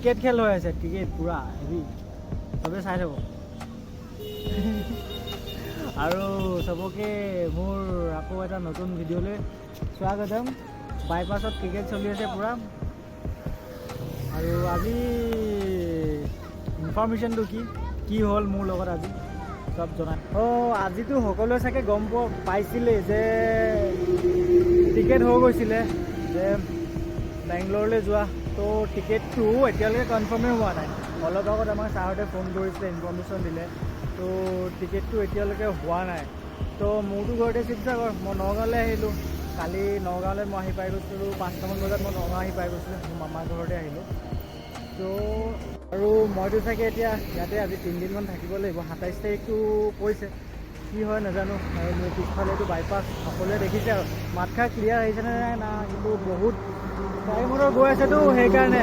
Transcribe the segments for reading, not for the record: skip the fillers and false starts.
Cricket খেল হৈ আছে, ক্ৰিকেট পূৰা হেভি, চবেই চাই থাকোঁ। আৰু চবকে মোৰ আকৌ এটা নতুন ভিডিঅ'লৈ স্বাগতম। বাইপাছত ক্ৰিকেট চলি আছে পূৰা। আৰু আজি ইনফৰ্মেশ্যনটো কি হ'ল মোৰ লগত আজি চব জনাই। আজিতো সকলোৱে চাগে গম পাইছিলেই যে টিকেট হৈ গৈছিলে যে বেংগলোৰলৈ যোৱা। তো টিকেটটো এতিয়ালৈকে কনফাৰ্মেই হোৱা নাই। অলপ আগত আমাক ছাৰহঁতে ফোন কৰিছিলে, ইনফৰ্মেশ্যন দিলে। তো টিকেটটো এতিয়ালৈকে হোৱা নাই। তো মোৰতো ঘৰতে শিৱসাগৰ, মই নগাঁৱলৈ আহিলোঁ। কালি নগাঁৱলৈ মই আহি পাই গৈছিলোঁ, 5টামান বজাত মই নগাঁও আহি পাই গৈছিলোঁ, মোৰ মামাৰ ঘৰতে আহিলোঁ। তো আৰু মইতো চাগে এতিয়া ইয়াতে আজি 3 দিনমান থাকিব লাগিব। 27 তাৰিখটো কৈছে, কি হয় নাজানো। আৰু মোৰ পিছফালেতো বাইপাছ সকলোৱে দেখিছে আৰু মাতষাৰ ক্লিয়াৰ আহিছেনে না, কিন্তু বহুত গাড়ী মটৰ গৈ আছেতো, সেইকাৰণে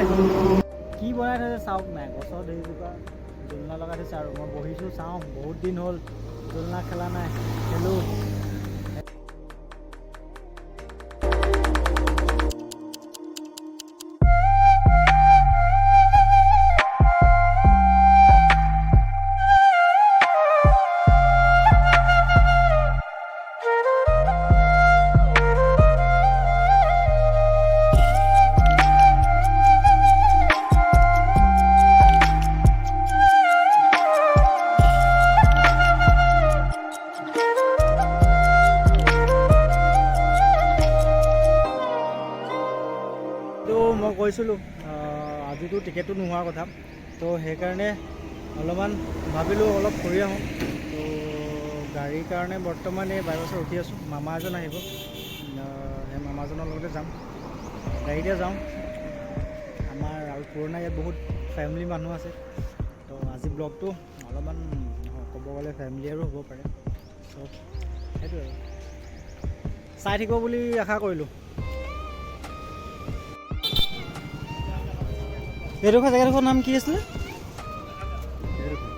কি বনাই থৈছে চাওক নাই। গছৰ হেৰিজোপা দোলনা লগাই থৈছে আৰু মই বহিছোঁ চাওঁ, বহুত দিন হ'ল দোলনা খেলা নাই, খেলোঁ। মই কৈছিলোঁ আজিতো টিকেটটো নোহোৱাৰ কথা, তো সেইকাৰণে অলপমান ভাবিলোঁ অলপ ফুৰি আহোঁ। তো গাড়ীৰ কাৰণে বৰ্তমান এই বাইপাছত ৰখি আছোঁ। মামা এজন আহিব, সেই মামাজনৰ লগতে যাম, গাড়ীতে যাওঁ। আমাৰ আৰু পুৰণা ইয়াত বহুত ফেমিলি মানুহ আছে। তো আজি ব্লগটো অলপমান ক'ব গ'লে ফেমিলিয়াৰো হ'ব পাৰে। চ' সেইটোৱে আৰু চাই থাকিব বুলি আশা কৰিলোঁ। এইডোখৰ জেগাডোখৰ নাম কি আছিলে?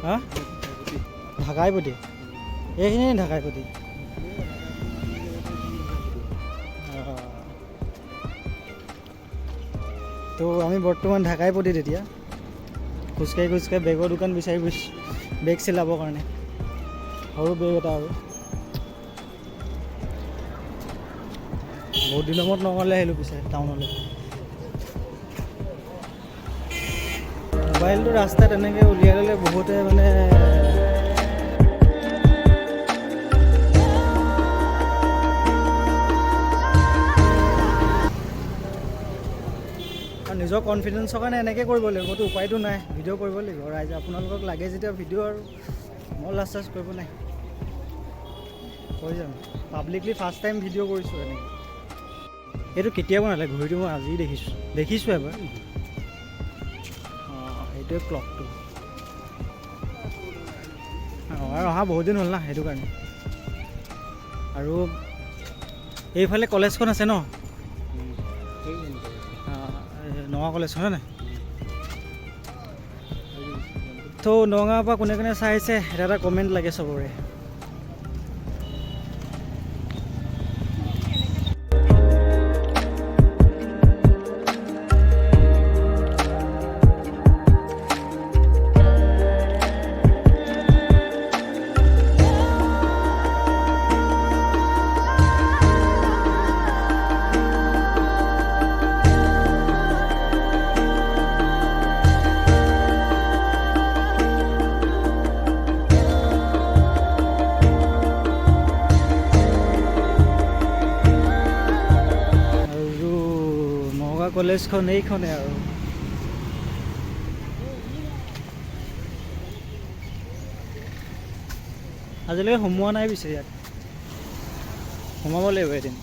হা, ঢাকাইপতি। এইখিনি ঢাকাইপতি। তো আমি বৰ্তমান ঢাকাইপতিত এতিয়া খোজকাঢ়ি বেগৰ দোকান বিচাৰি গৈছোঁ, বেগ চিলাবৰ কাৰণে। সৰু বেগ এটা আৰু বহুত দিনৰ মূৰত নগাঁৱলৈ আহিলোঁ পিছে টাউনলৈ। মোবাইলটো ৰাস্তাত এনেকৈ উলিয়াই ল'লে বহুতে মানে নিজৰ কনফিডেঞ্চৰ কাৰণে এনেকৈ কৰিব লাগিব, মইতো উপায়টো নাই, ভিডিঅ' কৰিব লাগিব। ৰাইজে আপোনালোকক লাগে যেতিয়া ভিডিঅ' আৰু মই লাজ চাজ কৰিব নাই, কৈ যাম। পাব্লিকলি ফাৰ্ষ্ট টাইম ভিডিঅ' কৰিছোঁ এনেকৈ। এইটো কেতিয়া বনালে ঘড়ীটো? মই আজি দেখিছোঁ এবাৰ। এইটোৱে ক্লকটো। আৰু অহা বহুত দিন হ'ল না, সেইটো কাৰণে। আৰু এইফালে কলেজখন আছে ন, নগাঁও কলেজখন হয় নাই? তো নগাঁৱৰ পৰা কোনে কোনে চাইছে এটা কমেণ্ট লাগে চবৰে। কলেজখন এইখনে আৰু আজিলৈকে সোমোৱা নাই পিছে, ইয়াত সোমাব লাগিব এদিন।